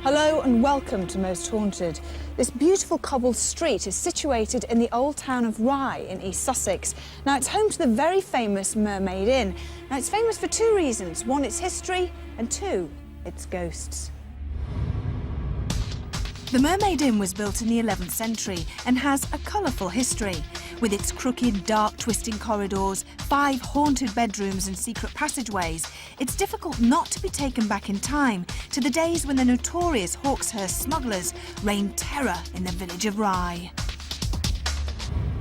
Hello and welcome to Most Haunted. This beautiful cobbled street is situated in the old town of Rye in East Sussex. Now it's home to the very famous Mermaid Inn. Now it's famous for two reasons. One, its history, and two, its ghosts. The Mermaid Inn was built in the 11th century and has a colourful history. With its crooked, dark, twisting corridors, 5 haunted bedrooms and secret passageways, it's difficult not to be taken back in time to the days when the notorious Hawkshurst smugglers reigned terror in the village of Rye.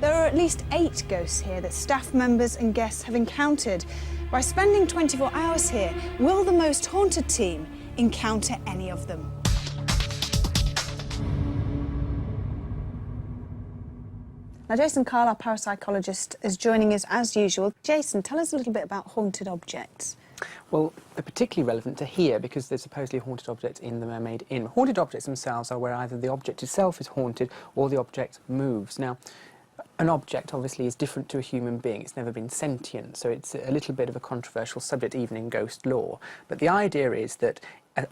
There are at least 8 ghosts here that staff members and guests have encountered. By spending 24 hours here, will the Most Haunted team encounter any of them? Now, Jason Carl, our parapsychologist, is joining us as usual. Jason, tell us a little bit about haunted objects. Well, they're particularly relevant to here because there's supposedly a haunted object in the Mermaid Inn. Haunted objects themselves are where either the object itself is haunted or the object moves. Now, an object obviously is different to a human being. It's never been sentient, so it's a little bit of a controversial subject even in ghost lore. But the idea is that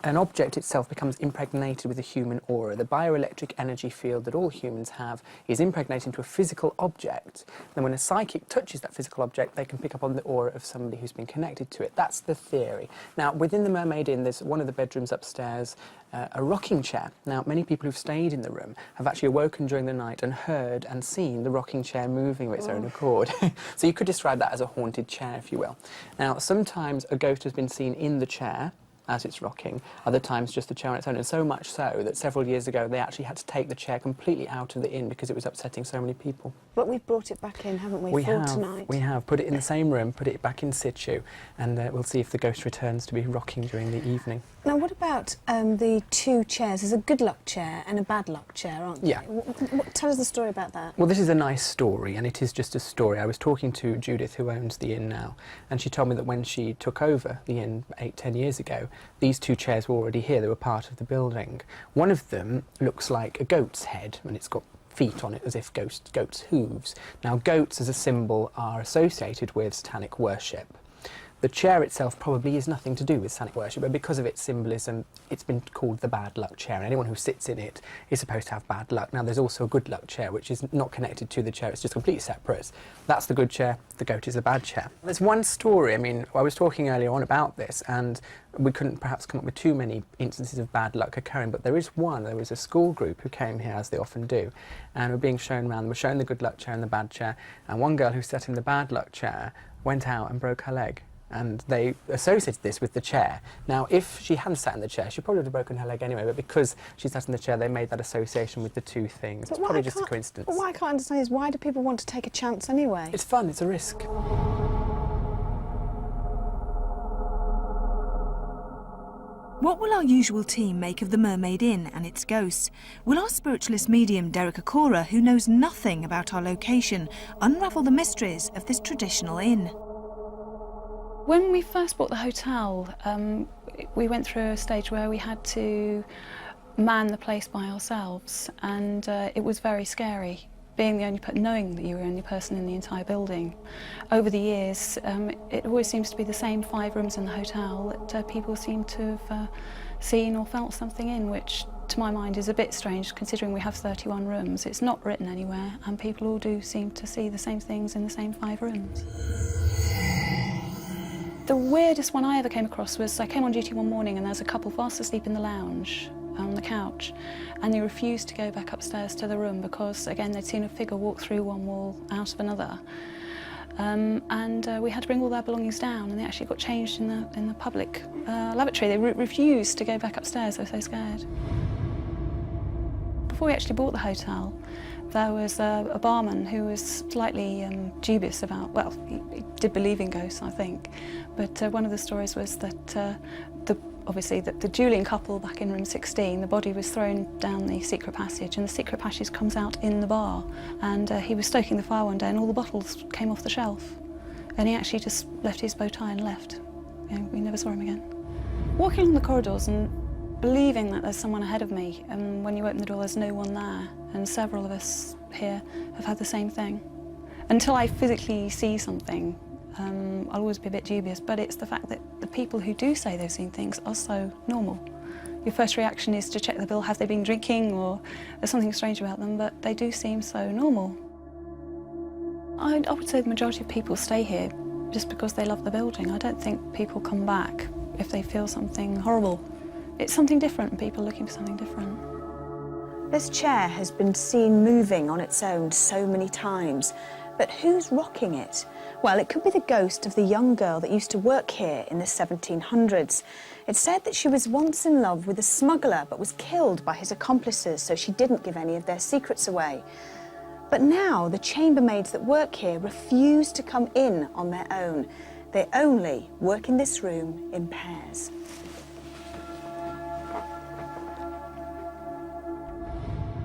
an object itself becomes impregnated with a human aura. The bioelectric energy field that all humans have is impregnated into a physical object. Then when a psychic touches that physical object, they can pick up on the aura of somebody who's been connected to it. That's the theory. Now, within the Mermaid Inn, there's one of the bedrooms upstairs, a rocking chair. Now, many people who've stayed in the room have actually awoken during the night and heard and seen the rocking chair moving of its own accord. So you could describe that as a haunted chair, if you will. Now, sometimes a ghost has been seen in the chair as it's rocking, other times just the chair on its own, and so much so that several years ago they actually had to take the chair completely out of the inn because it was upsetting so many people. But we've brought it back in, haven't we, for tonight? We have put it in the same room, put it back in situ, and we'll see if the ghost returns to be rocking during the evening. Now, what about the 2 chairs? There's a good luck chair and a bad luck chair, aren't there? Yeah. Tell us the story about that. Well, this is a nice story, and it is just a story. I was talking to Judith, who owns the inn now, and she told me that when she took over the inn 8-10 years ago, these 2 chairs were already here. They were part of the building. One of them looks like a goat's head, and it's got feet on it as if goat's hooves. Now, goats as a symbol are associated with satanic worship. The chair itself probably is nothing to do with satanic worship, but because of its symbolism, it's been called the bad luck chair, and anyone who sits in it is supposed to have bad luck. Now, there's also a good luck chair, which is not connected to the chair, it's just completely separate. That's the good chair, the goat is the bad chair. There's one story, I mean, I was talking earlier on about this, and we couldn't perhaps come up with too many instances of bad luck occurring, but there is one. There was a school group who came here, as they often do, and were being shown around. They were shown the good luck chair and the bad chair, and one girl who sat in the bad luck chair went out and broke her leg. And they associated this with the chair. Now, if she hadn't sat in the chair, she probably would have broken her leg anyway, but because she sat in the chair, they made that association with the 2 things. It's probably just a coincidence. But what I can't understand is, why do people want to take a chance anyway? It's fun, it's a risk. What will our usual team make of the Mermaid Inn and its ghosts? Will our spiritualist medium Derek Akora, who knows nothing about our location, unravel the mysteries of this traditional inn? When we first bought the hotel, we went through a stage where we had to man the place by ourselves, and it was very scary, being the only knowing that you were the only person in the entire building. Over the years, it always seems to be the same 5 rooms in the hotel that people seem to have seen or felt something in, which to my mind is a bit strange considering we have 31 rooms. It's not written anywhere, and people all do seem to see the same things in the same 5 rooms. The weirdest one I ever came across was I came on duty one morning and there was a couple fast asleep in the lounge on the couch, and they refused to go back upstairs to the room because, again, they'd seen a figure walk through one wall out of another. We had to bring all their belongings down, and they actually got changed in the public lavatory. They refused to go back upstairs, they were so scared. Before we actually bought the hotel, there was a barman who was slightly dubious about, well, he did believe in ghosts, I think, but one of the stories was that obviously the dueling couple back in room 16, the body was thrown down the secret passage, and the secret passage comes out in the bar, and he was stoking the fire one day and all the bottles came off the shelf, and he actually just left his bow tie and left. You know, we never saw him again. Walking along the corridors and believing that there's someone ahead of me, and when you open the door there's no one there, and several of us here have had the same thing. Until I physically see something, I'll always be a bit dubious, but it's the fact that the people who do say they've seen things are so normal. Your first reaction is to check the bill, have they been drinking or there's something strange about them, but they do seem so normal. I would say the majority of people stay here just because they love the building. I don't think people come back if they feel something horrible. It's something different and people are looking for something different. This chair has been seen moving on its own so many times, but who's rocking it? Well, it could be the ghost of the young girl that used to work here in the 1700s. It's said that she was once in love with a smuggler but was killed by his accomplices, so she didn't give any of their secrets away. But now the chambermaids that work here refuse to come in on their own. They only work in this room in pairs.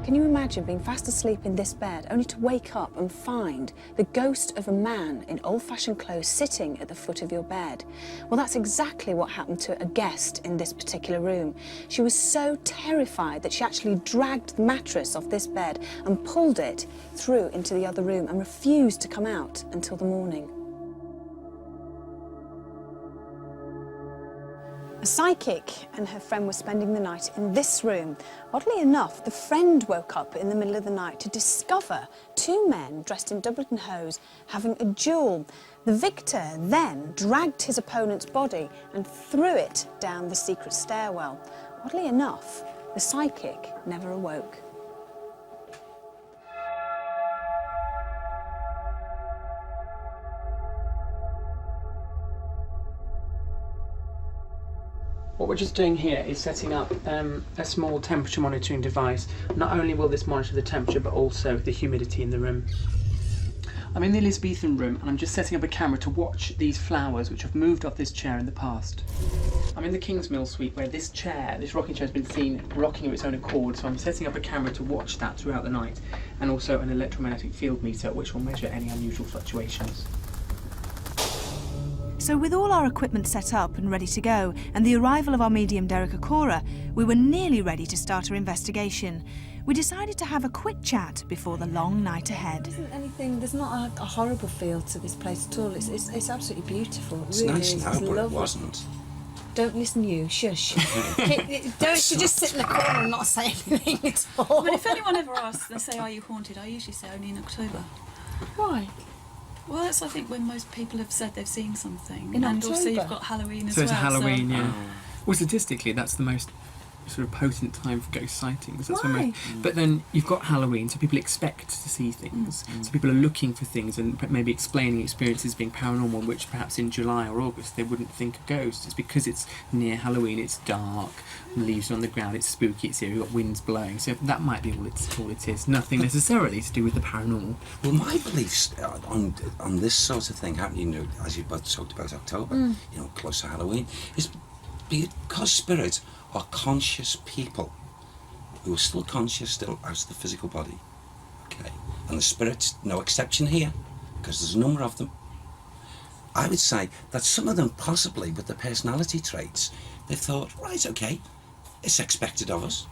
Can you imagine being fast asleep in this bed only to wake up and find the ghost of a man in old-fashioned clothes sitting at the foot of your bed? Well, that's exactly what happened to a guest in this particular room. She was so terrified that she actually dragged the mattress off this bed and pulled it through into the other room and refused to come out until the morning. A psychic and her friend were spending the night in this room. Oddly enough, the friend woke up in the middle of the night to discover two men dressed in doublet and hose having a duel. The victor then dragged his opponent's body and threw it down the secret stairwell. Oddly enough, the psychic never awoke. What we're just doing here is setting up a small temperature monitoring device. Not only will this monitor the temperature, but also the humidity in the room. I'm in the Elizabethan room and I'm just setting up a camera to watch these flowers which have moved off this chair in the past. I'm in the Kingsmill suite where this rocking chair has been seen rocking of its own accord, so I'm setting up a camera to watch that throughout the night, and also an electromagnetic field meter which will measure any unusual fluctuations. So with all our equipment set up and ready to go, and the arrival of our medium Derek Okora, we were nearly ready to start our investigation. We decided to have a quick chat before the long night ahead. There's not a horrible feel to this place at all. It's absolutely beautiful. It It's really nice is. now, It's but it lovely. wasn't. Don't listen, you. Shush. Don't you just sit in the corner and not say anything at all. But if anyone ever asks, they say, "Are you haunted?" I usually say only in October. Why? Well, that's I think when most people have said they've seen something. In and also October? you've got Halloween as So well. it's Halloween, so yeah. Well, statistically, that's the most sort of potent time for ghost sightings. That's when Why? but then you've got Halloween, so people expect to see things. So people are looking for things and maybe explaining experiences being paranormal, which perhaps in July or August they wouldn't think a ghost. It's because it's near Halloween, it's dark, leaves are on the ground, it's spooky, it's eerie, you've got winds blowing. So that might be all it is. Nothing necessarily to do with the paranormal. Well, my beliefs on this sort of thing happening, as you both talked about October, close to Halloween, is because spirits are conscious people who are still conscious, still out of the physical body. Okay, and the spirits, no exception here, because there's a number of them. I would say that some of them, possibly with the personality traits, they've thought, right, okay, it's expected of us.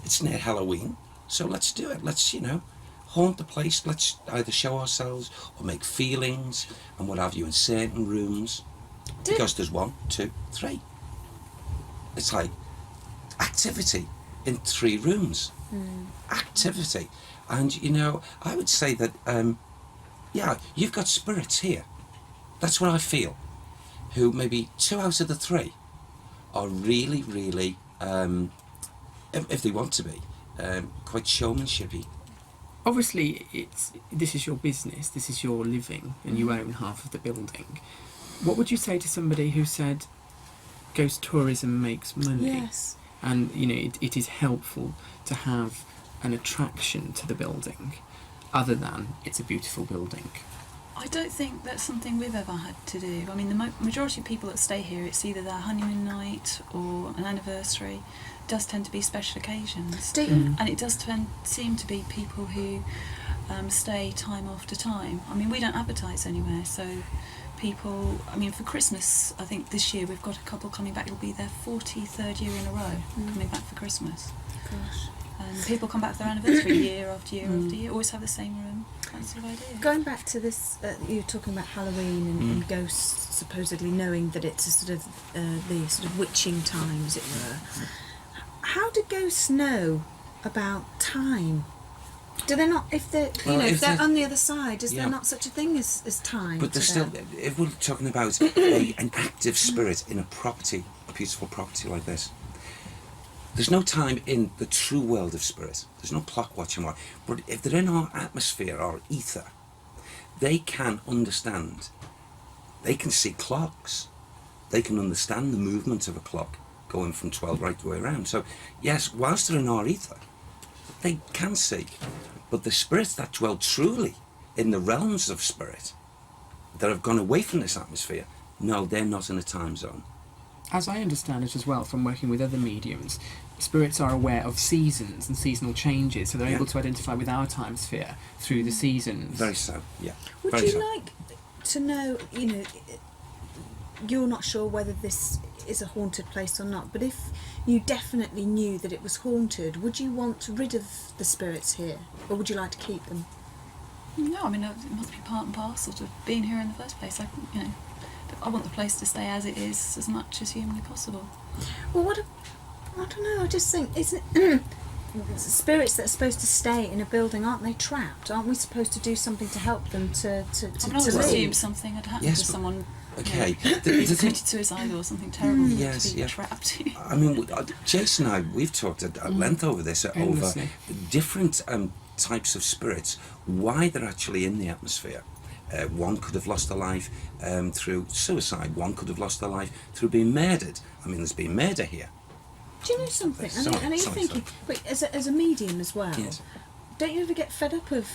It's near Halloween, so let's do it. Let's, haunt the place. Let's either show ourselves or make feelings and what have you in certain rooms. Because there's 1, 2, 3. It's like activity in 3 rooms. Activity. And, I would say that, you've got spirits here. That's what I feel. Who maybe 2 out of the 3 are really, really, if they want to be, quite showmanshipy. Obviously, this is your business, this is your living, and you own half of the building. What would you say to somebody who said ghost tourism makes money? Yes. And, it is helpful to have an attraction to the building, other than it's a beautiful building? I don't think that's something we've ever had to do. I mean, the majority of people that stay here, it's either their honeymoon night or an anniversary. It does tend to be special occasions. And it does seem to be people who stay time after time. I mean, we don't advertise anywhere, so people, for Christmas, I think this year we've got a couple coming back. It'll be their 43rd year in a row coming back for Christmas. Gosh. And people come back for their anniversary year after year after year, always have the same room. That sort of idea. Going back to this, you were talking about Halloween and ghosts supposedly knowing that it's a sort of the sort of witching time, as it were. How do ghosts know about time? Do they not, if they're, if they're on the other side, is there not such a thing as time? But there's still, if we're talking about an active spirit in a property, a beautiful property like this, there's no time in the true world of spirit. There's no clock watching. But if they're in our atmosphere, our ether, they can understand. They can see clocks. They can understand the movement of a clock going from 12 right the way around. So, yes, whilst they're in our ether, they can see. But the spirits that dwell truly in the realms of spirit, that have gone away from this atmosphere, no, they're not in a time zone. As I understand it as well from working with other mediums, spirits are aware of seasons and seasonal changes, so they're able to identify with our time sphere through the seasons. Very so, yeah. Would you like to know, you're not sure whether this is a haunted place or not, but if you definitely knew that it was haunted, would you want rid of the spirits here, or would you like to keep them? No, I mean, it must be part and parcel to being here in the first place. I want the place to stay as it is as much as humanly possible. Well, I don't know, I just think, isn't it, spirits that are supposed to stay in a building, aren't they trapped? Aren't we supposed to do something to help them to assume something had happened to someone. Okay. The committed suicide or something terrible to be trapped. I mean, Jason and I, we've talked at length over this, over different types of spirits, why they're actually in the atmosphere. One could have lost their life through suicide. One could have lost their life through being murdered. I mean, there's been murder here. Do you know something? And are you thinking, wait, as a medium as well, don't you ever get fed up of,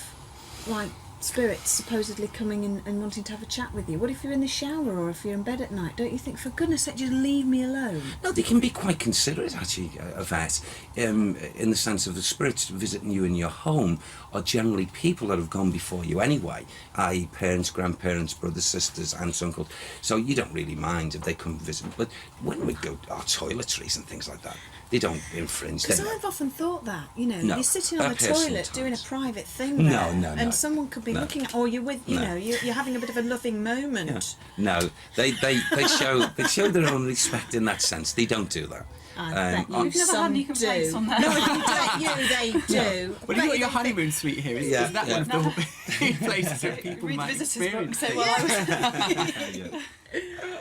like, spirits supposedly coming in and wanting to have a chat with you? What if you're in the shower or if you're in bed at night? Don't you think, for goodness sake, just leave me alone? No, they can be quite considerate, actually, of that, in the sense of the spirits visiting you in your home are generally people that have gone before you anyway, i.e. parents, grandparents, brothers, sisters, aunts, uncles. So you don't really mind if they come visit. But when we go to our toiletries and things like that, they don't infringe. Because I've often thought that, you're sitting on the toilet doing a private thing there, and someone could be looking at, or you're with, you're having a bit of a loving moment. Yeah. No, they show their own respect in that sense. They don't do that. You've never had any complaints on that. No, they do. Well, you've got your honeymoon suite here. Is that one of the places where people might experience it?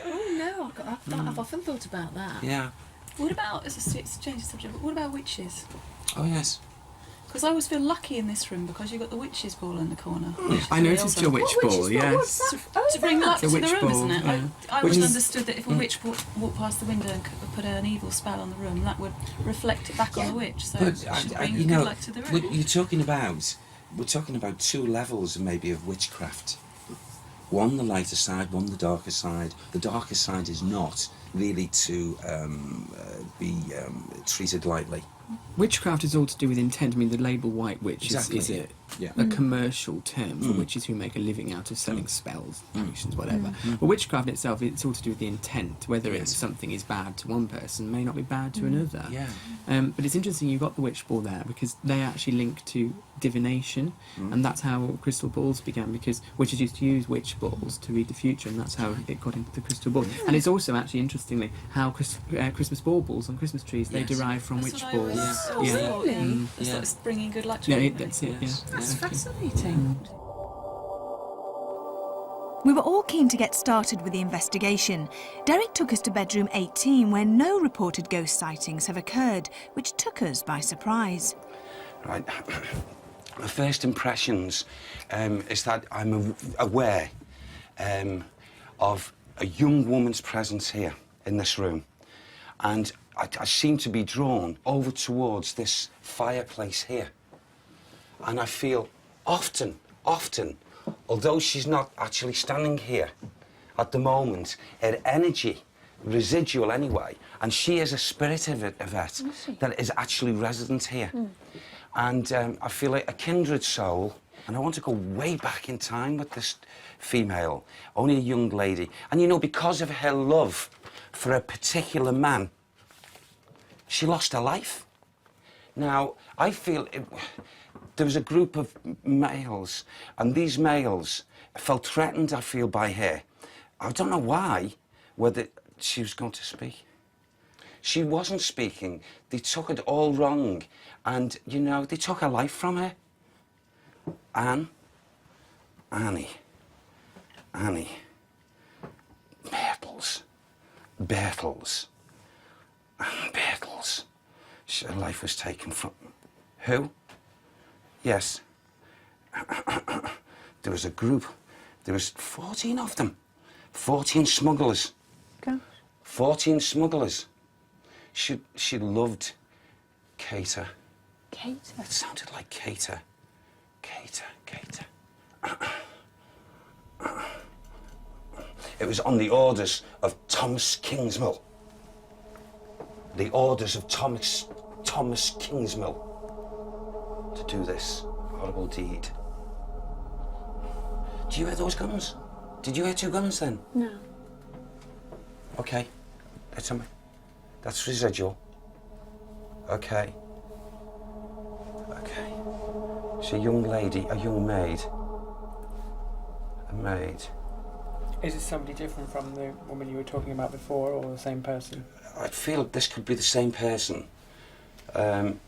Oh no, I've often thought about that. Yeah. What about, it's a change of subject, but what about witches? Oh yes. Because I always feel lucky in this room because you've got the witch's ball in the corner. I noticed your witch ball, yes. To bring luck to the room, ball, isn't it? yeah. I always understood that if a witch walked past the window and put an evil spell on the room, that would reflect it back on the witch. So it should bring good luck to the room. We're talking about two levels maybe of witchcraft. One the lighter side, one the darker side. The darker side is not really to be treated lightly. Witchcraft is all to do with intent. I mean, the label white witch is a commercial term for witches who make a living out of selling spells, potions, whatever. But witchcraft itself, it's all to do with the intent. Whether it's something is bad to one person may not be bad to another. Yeah. But it's interesting you've got the witch ball there because they actually link to divination, and that's how crystal balls began, because witches used to use witch balls to read the future, and that's how it got into the crystal ball. And it's also actually, interestingly, how Christmas baubles on Christmas trees, they derive from witch balls. Really? It's bringing good luck to everybody. That's it, That's fascinating. We were all keen to get started with the investigation. Derek took us to bedroom 18, where no reported ghost sightings have occurred, which took us by surprise. Right. My first impressions is that I'm aware of a young woman's presence here in this room, and I seem to be drawn over towards this fireplace here, and I feel often, although she's not actually standing here at the moment, her energy, residual anyway, and she is a spirit of it that is actually resident here. And I feel like a kindred soul, and I want to go way back in time with this female, only a young lady. And because of her love for a particular man, she lost her life. Now, I feel there was a group of males, and these males felt threatened, I feel, by her. I don't know why, whether she was going to speak. She wasn't speaking. They took it all wrong. And, you know, they took her life from her. Annie. Bertels. Anne Bertels. Her life was taken from... Who? Yes. There was a group. There was 14 of them. 14 smugglers. Gosh. 14 smugglers. She loved Cater. Kate? It sounded like Cater. Cater. It was on the orders of Thomas Kingsmill. The orders of Thomas Kingsmill to do this horrible deed. Do you hear those guns? Did you hear 2 guns then? No. Okay. That's residual. Okay. It's a young lady, a young maid. A maid. Is it somebody different from the woman you were talking about before, or the same person? I feel this could be the same person.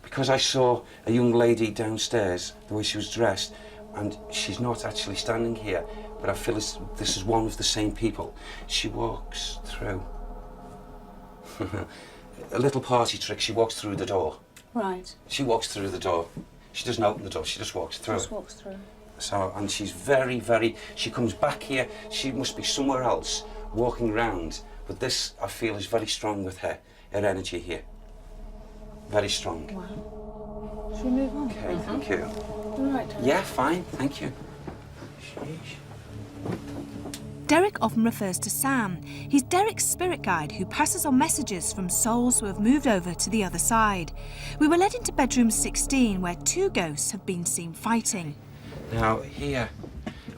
Because I saw a young lady downstairs, the way she was dressed, and she's not actually standing here, but I feel this is one of the same people. She walks through. A little party trick, she walks through the door. Right. She walks through the door. She doesn't open the door, she just walks through. Just walks through. So, and she's very, she comes back here, she must be somewhere else, walking round. But this, I feel, is very strong with her energy here. Very strong. Wow. Should we move on? Okay, thank you. All right. Yeah, fine, thank you. Derek often refers to Sam. He's Derek's spirit guide who passes on messages from souls who have moved over to the other side. We were led into bedroom 16, where 2 ghosts have been seen fighting. Now, here,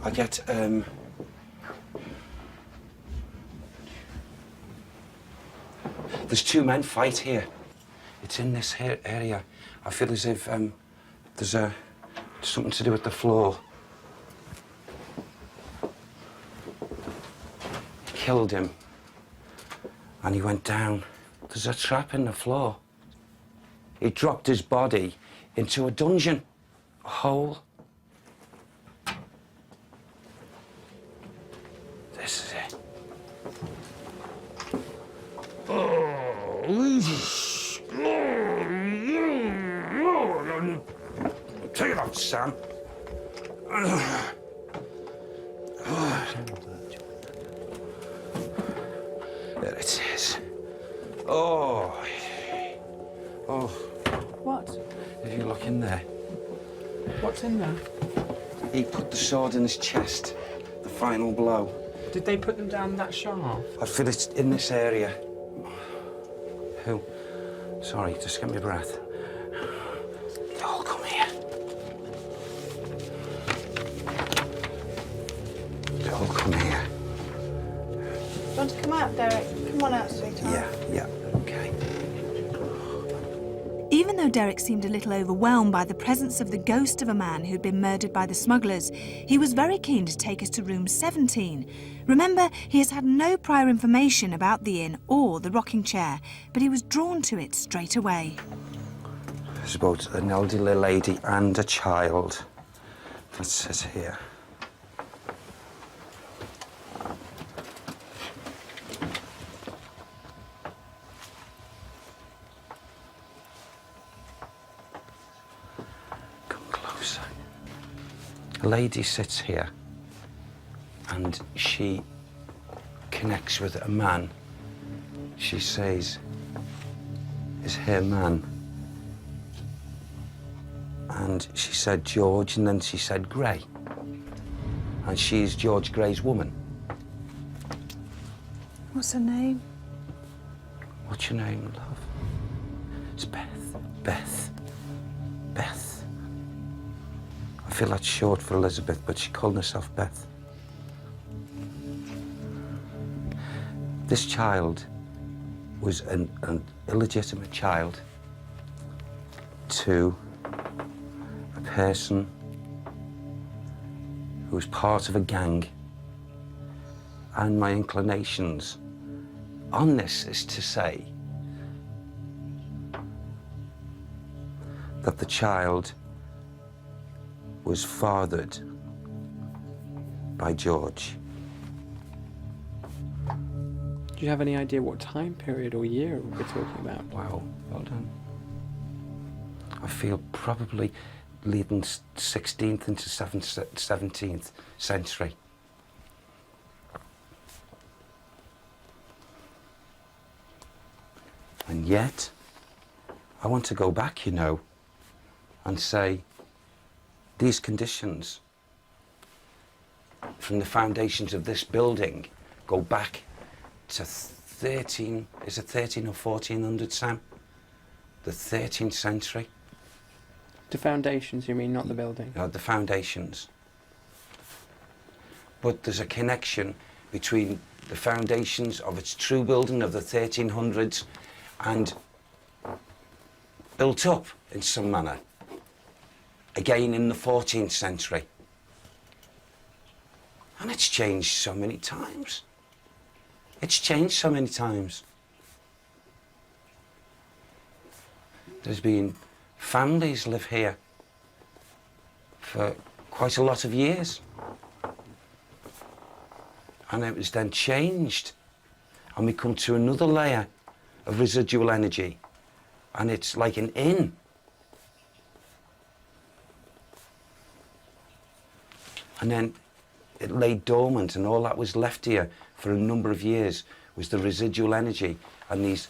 I get, there's 2 men fight here. It's in this here area. I feel as if, there's something to do with the floor. Killed him. And he went down. There's a trap in the floor. He dropped his body into a dungeon, a hole. This is it. Take it off, Sam. There it is. Oh. What? If you look in there. What's in there? He put the sword in his chest. The final blow. Did they put them down that sharp? I feel it's in this area. Who? Sorry, just get me breath. They all come here. They all come here. Do you want to come out, Derek? Come on out, sweetheart. Yeah, okay. Even though Derek seemed a little overwhelmed by the presence of the ghost of a man who'd been murdered by the smugglers, he was very keen to take us to room 17. Remember, he has had no prior information about the inn or the rocking chair, but he was drawn to it straight away. There's about an elderly lady and a child. That says here. A lady sits here and she connects with a man. She says, is her man? And she said George, and then she said Gray. And she's George Gray's woman. What's her name? What's your name, love? It's Beth. Beth. I feel that's short for Elizabeth, but she called herself Beth. This child was an illegitimate child to a person who was part of a gang. And my inclinations on this is to say that the child was fathered by George. Do you have any idea what time period or year we're talking about? Wow, well done. I feel probably leading 16th into 17th century. And yet, I want to go back, you know, and say these conditions from the foundations of this building go back to 13, is it 13 or 1400, Sam? The 13th century. The foundations, you mean, not the building? The foundations. But there's a connection between the foundations of its true building of the 1300s and built up in some manner again in the 14th century. And it's changed so many times. It's changed so many times. There's been families live here for quite a lot of years. And it was then changed. And we come to another layer of residual energy. And it's like an inn. And then it lay dormant, and all that was left here for a number of years was the residual energy and these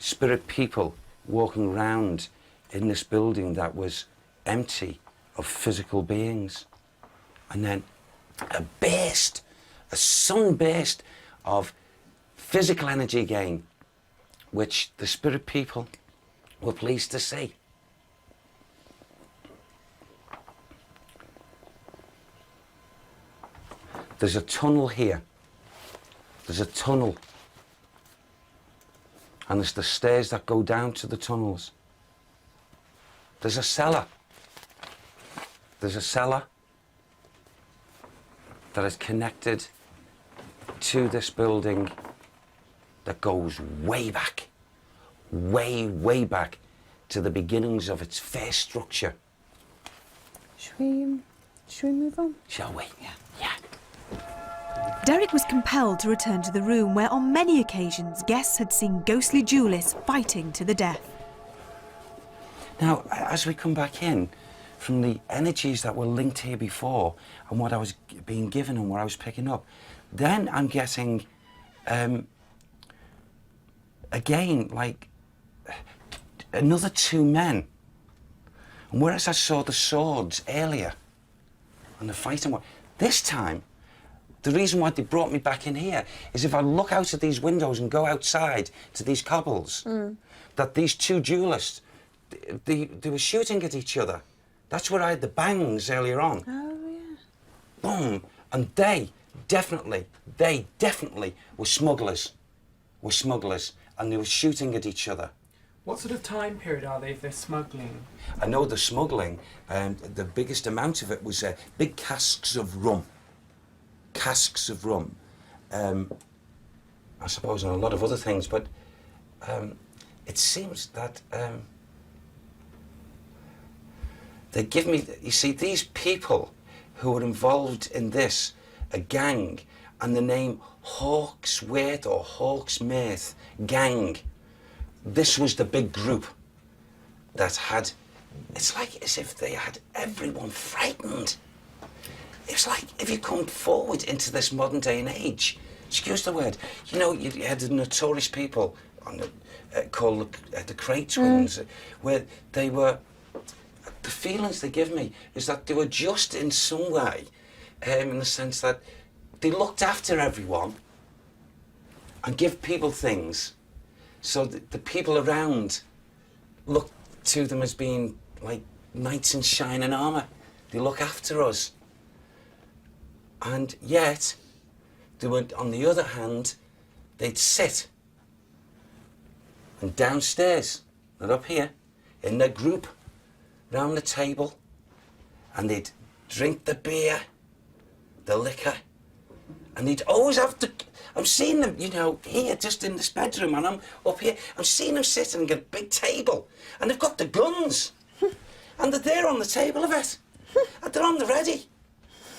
spirit people walking around in this building that was empty of physical beings. And then a burst, a sunburst of physical energy again, which the spirit people were pleased to see. There's a tunnel here. There's a tunnel. And there's the stairs that go down to the tunnels. There's a cellar. There's a cellar that is connected to this building that goes way back, way back to the beginnings of its first structure. Should we move on? Shall we? Yeah. Derek was compelled to return to the room where on many occasions guests had seen ghostly duelists fighting to the death. Now, as we come back in, from the energies that were linked here before and what I was being given and what I was picking up, then I'm getting, again, like another two men. And whereas I saw the swords earlier and the fighting, this time, the reason why they brought me back in here is if I look out of these windows and go outside to these cobbles, that these two duelists, they were shooting at each other. That's where I had the bangs earlier on. Oh, yeah. Boom. And they definitely were smugglers. And they were shooting at each other. What sort of time period are they if they're smuggling? I know the smuggling, the biggest amount of it was big casks of rum. I suppose, and a lot of other things, but it seems that they give me, you see, these people who were involved in this, a gang, and the name Hawksworth or Hawksmith gang, this was the big group that had, it's like as if they had everyone frightened. It's like if you come forward into this modern day and age, excuse the word, you know, you had the notorious people on the, called the Cray twins, where they were, the feelings they give me is that they were just in some way, in the sense that they looked after everyone and give people things, so that the people around look to them as being like knights in shining armour. They look after us. And yet, they would, on the other hand, they'd sit and downstairs, not up here, in their group, round the table, and they'd drink the beer, the liquor, and they'd always have to, I'm seeing them, you know, here, just in this bedroom, and I'm up here, I'm seeing them sitting at a big table, and they've got the guns. And they're there on the table of it. And they're on the ready.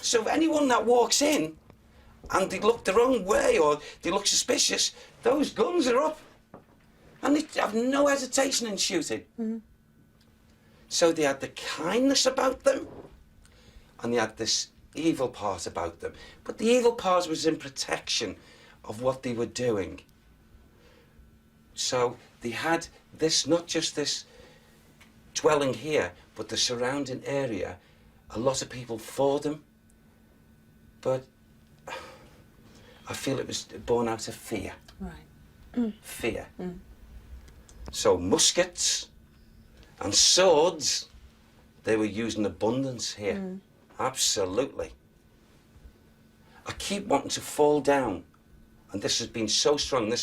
So if anyone that walks in and they look the wrong way or they look suspicious, those guns are up. And they have no hesitation in shooting. So they had the kindness about them, and they had this evil part about them. But the evil part was in protection of what they were doing. So they had this, not just this dwelling here, but the surrounding area. A lot of people for them, but I feel it was born out of fear. Right. Fear. So muskets and swords, they were used in abundance here. Absolutely. I keep wanting to fall down, and this has been so strong.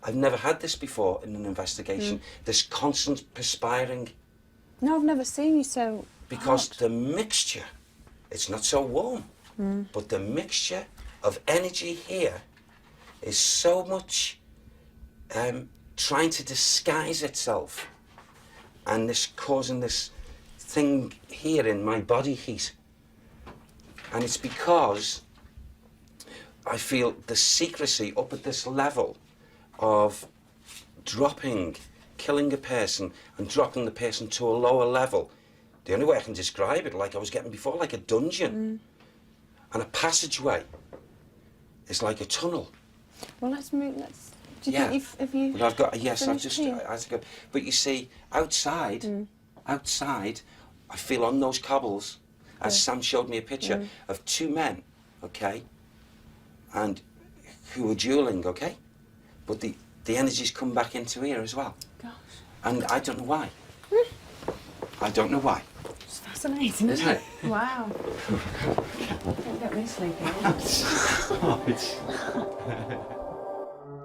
I've never had this before in an investigation. This constant perspiring. No, I've never seen you so Because hot. the mixture, it's not so warm, but the mixture of energy here is so much trying to disguise itself, and this causing this thing here in my body heat. And it's because I feel the secrecy up at this level of killing a person and dropping the person to a lower level. The only way I can describe it, like I was getting before, like a dungeon. And a passageway is like a tunnel. Well, let's move. Do you Yeah. think have you? Well, I've got, yes, I've finished just, here? I had to go. But you see, outside, I feel on those cobbles, as Sam showed me a picture of two men, okay, and who were dueling, okay, but the energy's come back into here as well. Gosh. And I don't know why. I don't know why. It's fascinating, isn't it? Wow. Don't get me sleeping.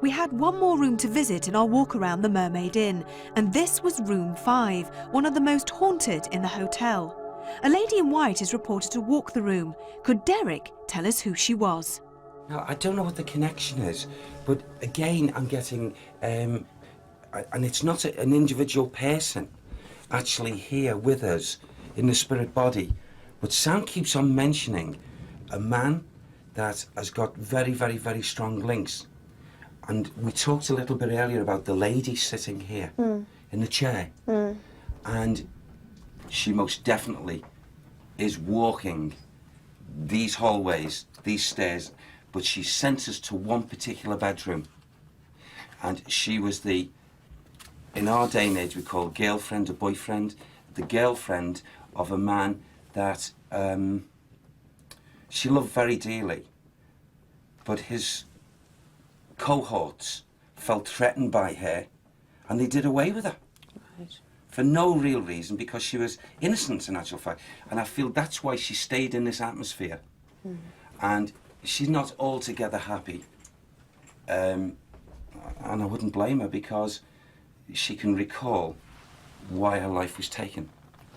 We had one more room to visit in our walk around the Mermaid Inn, and this was room 5, one of the most haunted in the hotel. A lady in white is reported to walk the room. Could Derek tell us who she was? Now, I don't know what the connection is, but again, I'm getting, and it's not an individual person actually here with us in the spirit body, but Sam keeps on mentioning a man that has got very, very, very strong links. And we talked a little bit earlier about the lady sitting here in the chair. And she most definitely is walking these hallways, these stairs, but she sent us to one particular bedroom. And she was in our day and age we call girlfriend or boyfriend, the girlfriend of a man that she loved very dearly, but his cohorts felt threatened by her and they did away with her. Right. For no real reason, because she was innocent in actual fact. And I feel that's why she stayed in this atmosphere. And she's not altogether happy. And I wouldn't blame her, because she can recall why her life was taken.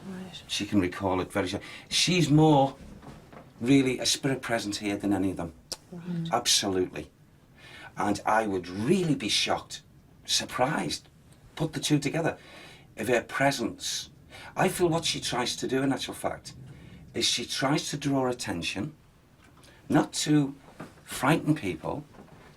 Right. She can recall it very. She's more really a spirit presence here than any of them. Right. Absolutely. And I would really be shocked, surprised, put the two together, if her presence. I feel what she tries to do in actual fact is she tries to draw attention, not to frighten people,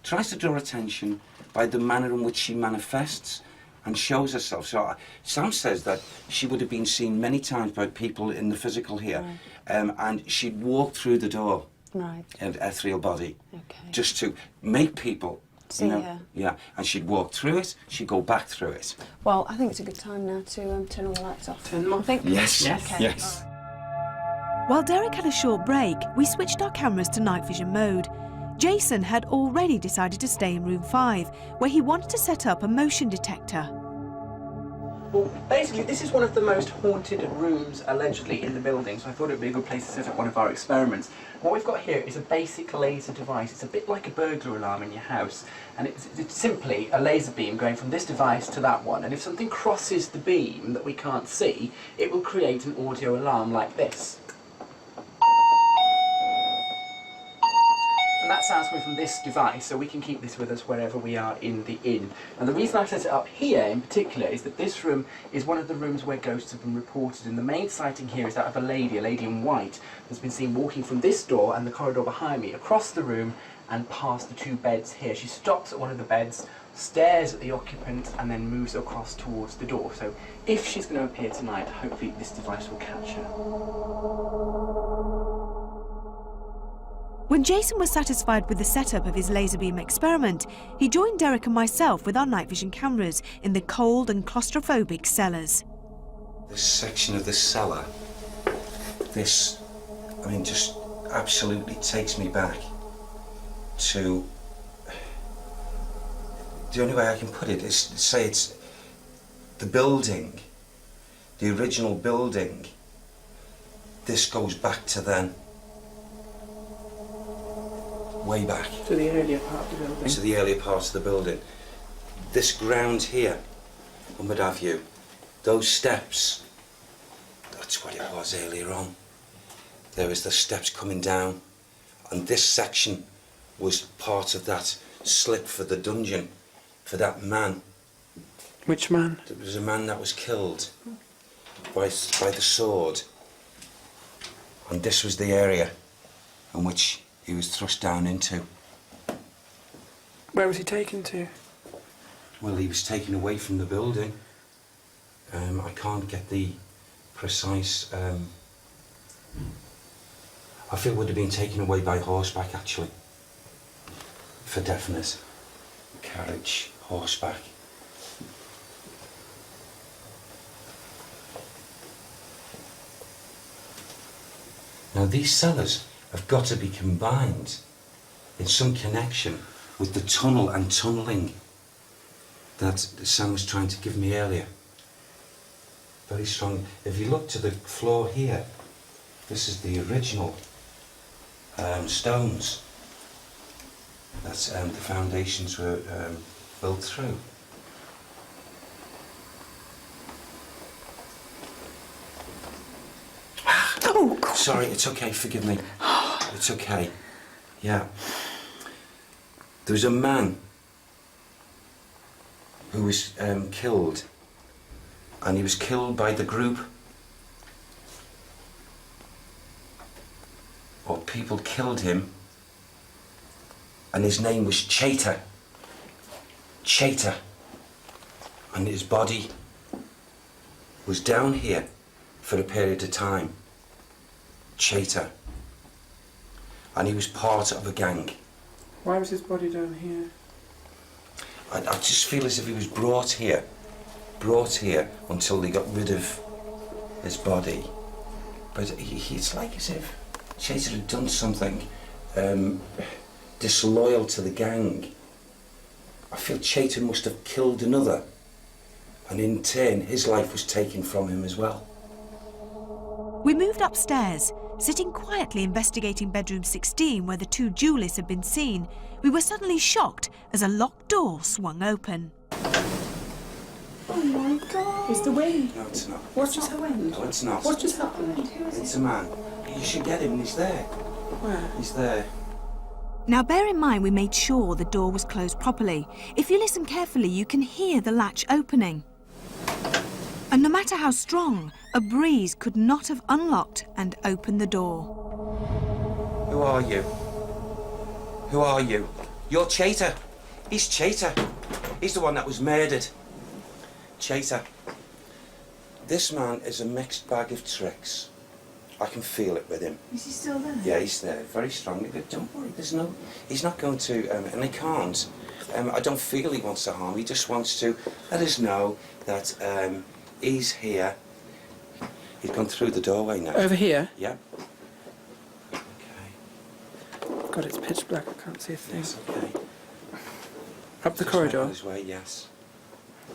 tries to draw attention by the manner in which she manifests and shows herself. So Sam says that she would have been seen many times by people in the physical here, and she'd walk through the door Right. in ethereal body, Okay. just to make people See her. Yeah, and she'd walk through it, she'd go back through it. Well, I think it's a good time now to turn all the lights off. Turn them off? I think. Yes, Okay. yes. While Derek had a short break, we switched our cameras to night vision mode. Jason had already decided to stay in room 5, where he wanted to set up a motion detector. Well, basically, this is one of the most haunted rooms, allegedly, in the building, so I thought it would be a good place to set up one of our experiments. What we've got here is a basic laser device. It's a bit like a burglar alarm in your house, and it's simply a laser beam going from this device to that one, and if something crosses the beam that we can't see, it will create an audio alarm like this. And that sounds coming from this device, so we can keep this with us wherever we are in the inn. And the reason I set it up here in particular is that this room is one of the rooms where ghosts have been reported, and the main sighting here is that of a lady in white, that's been seen walking from this door and the corridor behind me across the room and past the 2 beds here. She stops at one of the beds, stares at the occupant, and then moves across towards the door. So if she's going to appear tonight, hopefully this device will catch her. When Jason was satisfied with the setup of his laser beam experiment, he joined Derek and myself with our night vision cameras in the cold and claustrophobic cellars. This section of the cellar, this, I mean, just absolutely takes me back to, the only way I can put it is to say it's the building, the original building. This goes back to then. Way back. To the earlier part of the building. To the earlier parts of the building. This ground here, and what have you, those steps, that's what it was earlier on. There was the steps coming down, and this section was part of that slip for the dungeon, for that man. Which man? There was a man that was killed by the sword, and this was the area in which he was thrust down into. Where was he taken to? Well, he was taken away from the building. I can't get the precise... I feel it would have been taken away by horseback, actually. For definite. Carriage, horseback. Now, these cellars have got to be combined in some connection with the tunnel and tunnelling that Sam was trying to give me earlier. Very strong. If you look to the floor here, this is the original stones that the foundations were built through. Oh, God. Sorry, it's okay, forgive me. It's okay. Yeah. There was a man who was killed, and he was killed by the group, or people killed him, and his name was Chater. Chater. And his body was down here for a period of time. Chater. And he was part of a gang. Why was his body down here? I just feel as if he was brought here until they got rid of his body. But it's like as if Chater had done something disloyal to the gang. I feel Chater must have killed another, and in turn his life was taken from him as well. We moved upstairs. Sitting quietly investigating bedroom 16 where the 2 duelists had been seen, we were suddenly shocked as a locked door swung open. Oh my God! It's the wind. No, it's not. What just happened? No, it's not. What just happened? It's a man. You should get him, he's there. Where? He's there. Now bear in mind we made sure the door was closed properly. If you listen carefully, you can hear the latch opening. And no matter how strong, a breeze could not have unlocked and opened the door. Who are you? Who are you? You're Chater. He's Chater. He's the one that was murdered. Chater. This man is a mixed bag of tricks. I can feel it with him. Is he still there? Yeah, he's there, very strongly. But don't worry, he's not going to, and he can't. I don't feel he wants to harm. He just wants to let us know that he's here. He's gone through the doorway now. Over here? Yeah. Okay. God, it's pitch black. I can't see a thing. Yes, okay. Up the Just corridor? making his way, yes.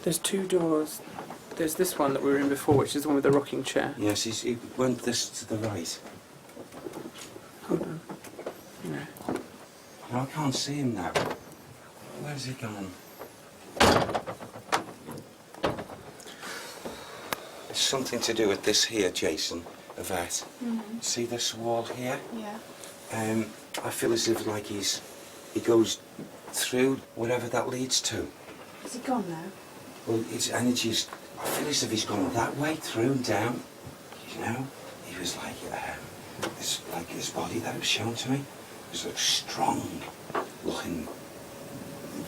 There's 2 doors. There's this one that we were in before, which is the one with the rocking chair. Yes, he went this to the right. Hold on. No. No, I can't see him now. Where's he gone? It's something to do with this here, Jason, Yvette. See this wall here? Yeah. I feel as if like he's he goes through wherever that leads to. Is he gone now? Well, his energy's, I feel as if he's gone that way through and down, you know? He was like, his body that was shown to me was a strong looking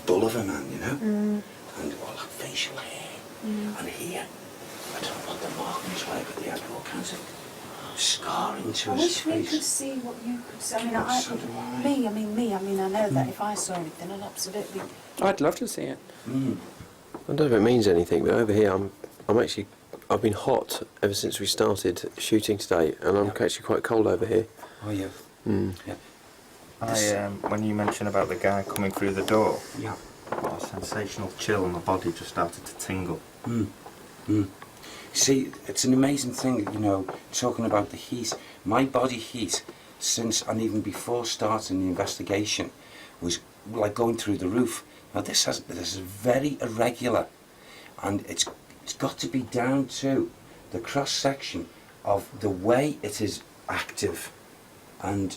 bull of a man, you know? And all that facial hair. And here, I don't know what the markings were, but they had all kinds of scarring to I his wish face. we could see what you could see. I mean, So do I. I know that if I saw anything, I'd absolutely... I'd love to see it. I don't know if it means anything, but over here I've been hot ever since we started shooting today, and I'm actually quite cold over here. Oh, yeah. Yeah. When you mentioned about the guy coming through the door, Yeah. a sensational chill and my body just started to tingle. See, it's an amazing thing, you know, talking about the heat. My body heat, since and even before starting the investigation, was like going through the roof. Now this is very irregular, and it's got to be down to the cross section of the way it is active, and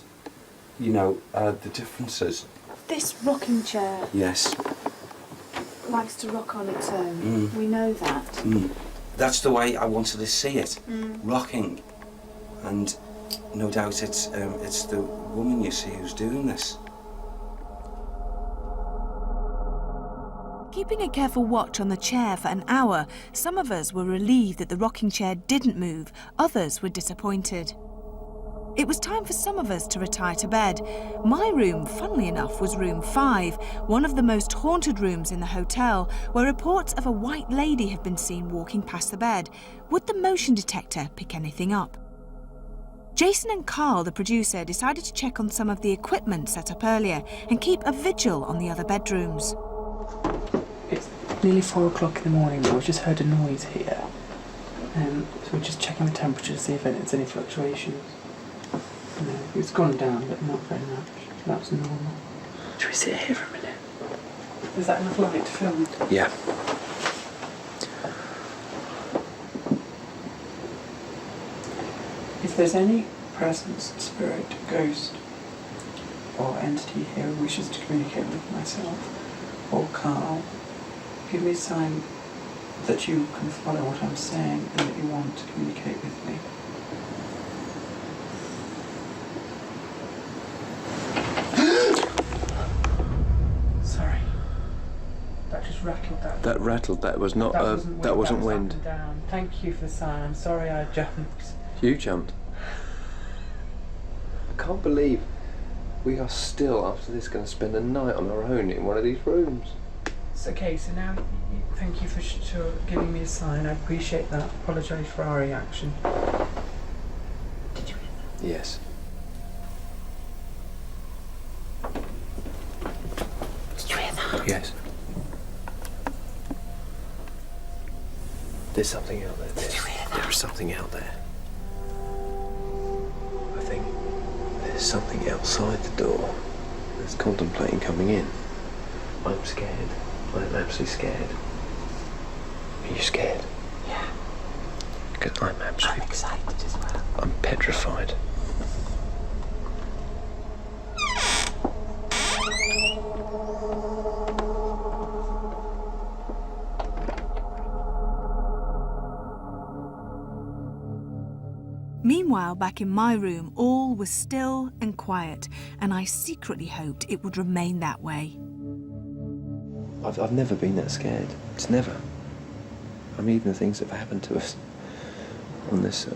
you know the differences. This rocking chair Yes. likes to rock on its own. We know that. That's the way I wanted to see it, rocking, and no doubt it's the woman you see who's doing this. Keeping a careful watch on the chair for an hour, some of us were relieved that the rocking chair didn't move, others were disappointed. It was time for some of us to retire to bed. My room, funnily enough, was room 5, one of the most haunted rooms in the hotel, where reports of a white lady have been seen walking past the bed. Would the motion detector pick anything up? Jason and Carl, the producer, decided to check on some of the equipment set up earlier and keep a vigil on the other bedrooms. It's nearly 4 o'clock in the morning now. We've just heard a noise here. So we're just checking the temperature to see if there's any fluctuations. No, it's gone down, but not very much. That's normal. Should we sit here for a minute? Is that enough light to film? Yeah. If there's any presence, spirit, ghost, or entity here who wishes to communicate with myself or Carl, give me a sign that you can follow what I'm saying and that you want to communicate with me. Sorry. That just rattled that. That rattled. That was not. That wasn't wind. Up and down. Thank you for the sign. I'm sorry I jumped. You jumped. I can't believe we are still, after this, going to spend a night on our own in one of these rooms. It's okay, so now thank you for giving me a sign. I appreciate that. Apologise for our reaction. Did you hear that? Yes. Did you hear that? Yes. There's something out there. Did you hear that? There is something out there. I think there's something outside the door that's contemplating coming in. I'm scared. I'm absolutely scared. Are you scared? Yeah. Because I'm absolutely... I'm excited as well. I'm petrified. Meanwhile, back in my room, all was still and quiet, and I secretly hoped it would remain that way. I've never been that scared. It's never. I mean, even the things that have happened to us on this,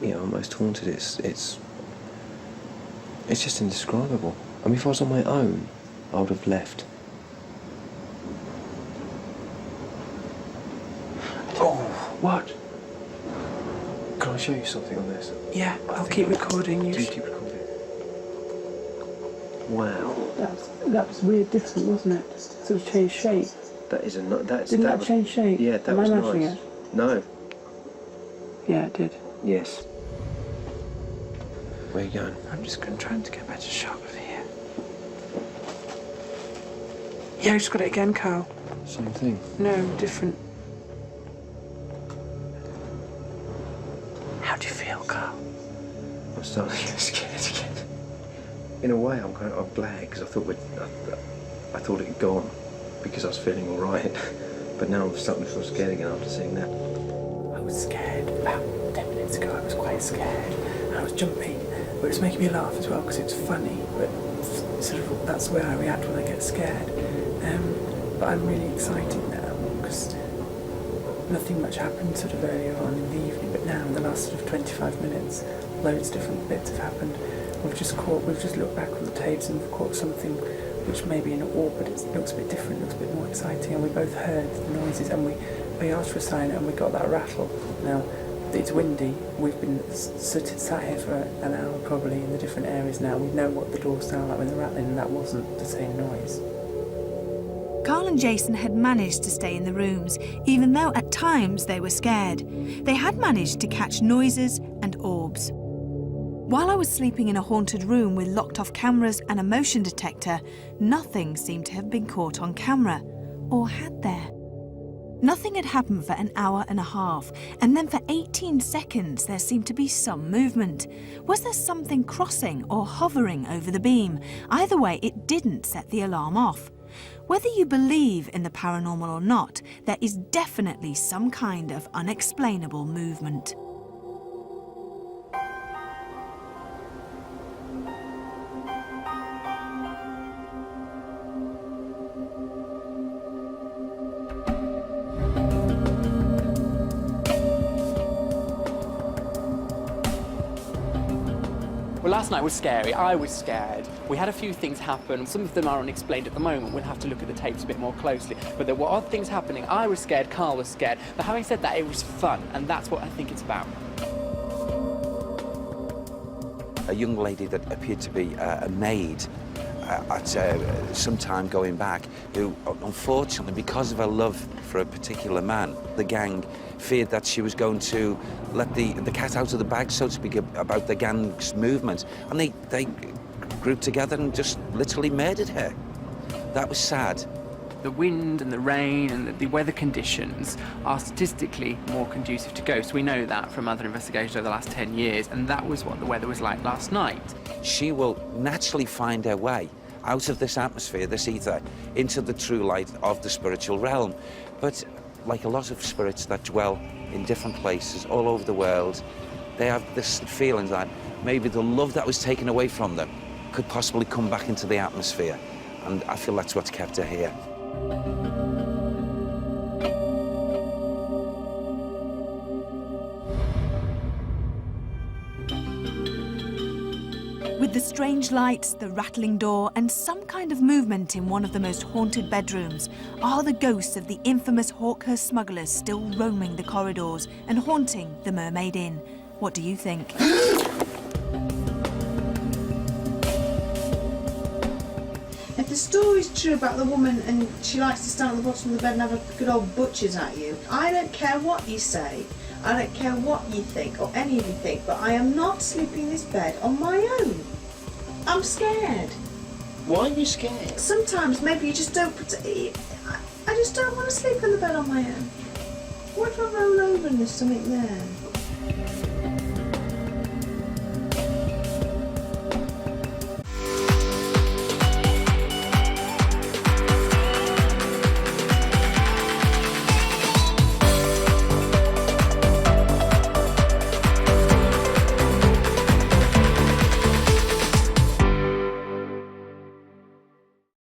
Almost Haunted, it's just indescribable. I mean, if I was on my own, I would have left. Oh, what? Can I show you something on this? Yeah, I'll keep recording you. Do keep recording. Wow. That was weird, different, wasn't it? Sort of changed shape. That is a that's. Didn't that change shape? Yeah, that Am was I imagining nice. it? No. Yeah, it did. Yes. Where are you going? I'm just trying to get a better shot of here. Yeah, I just got it again, Carl. Same thing. No, different. How do you feel, Carl? I'm starting to get scared again. in a way, I'm glad, because I thought I thought it had gone because I was feeling all right. But now I'm starting to feel scared again after seeing that. I was scared about 10 minutes ago. I was quite scared, and I was jumping, but it's making me laugh as well because it's funny. But sort of that's the way I react when I get scared. But I'm really excited now because nothing much happened sort of earlier on in the evening, but now in the last sort of 25 minutes, loads of different bits have happened. We've just looked back on the tapes and we've caught something which may be an orb, but it looks a bit different, looks a bit more exciting, and we both heard the noises, and we asked for a sign and we got that rattle. Now, it's windy, we've been sat here for an hour probably in the different areas now. We know what the doors sound like when they're rattling, and that wasn't the same noise. Carl and Jason had managed to stay in the rooms, even though at times they were scared. They had managed to catch noises and orbs. While I was sleeping in a haunted room with locked-off cameras and a motion detector, nothing seemed to have been caught on camera. Or had there? Nothing had happened for an hour and a half, and then for 18 seconds there seemed to be some movement. Was there something crossing or hovering over the beam? Either way, it didn't set the alarm off. Whether you believe in the paranormal or not, there is definitely some kind of unexplainable movement. Well, last night was scary. I was scared. We had a few things happen. Some of them are unexplained at the moment. We'll have to look at the tapes a bit more closely. But there were odd things happening. I was scared, Carl was scared. But having said that, it was fun, and that's what I think it's about. A young lady that appeared to be a maid at some time going back, who unfortunately, because of her love for a particular man, the gang feared that she was going to let the cat out of the bag, so to speak, about the gang's movement, and they grouped together and just literally murdered her. That was sad. The wind and the rain and the weather conditions are statistically more conducive to ghosts. We know that from other investigations over the last 10 years, and that was what the weather was like last night. She will naturally find her way out of this atmosphere, this ether, into the true light of the spiritual realm. But like a lot of spirits that dwell in different places all over the world, they have this feeling that maybe the love that was taken away from them could possibly come back into the atmosphere. And I feel that's what's kept her here. With the strange lights, the rattling door, and some kind of movement in one of the most haunted bedrooms, are the ghosts of the infamous Hawkhurst smugglers still roaming the corridors and haunting the Mermaid Inn? What do you think? If the story's true about the woman and she likes to stand at the bottom of the bed and have a good old butchers at you, I don't care what you say, I don't care what you think or any of you think, but I am not sleeping in this bed on my own. I'm scared. Why are you scared? Sometimes maybe you just don't I just don't want to sleep in the bed on my own. What if I roll over and there's something there?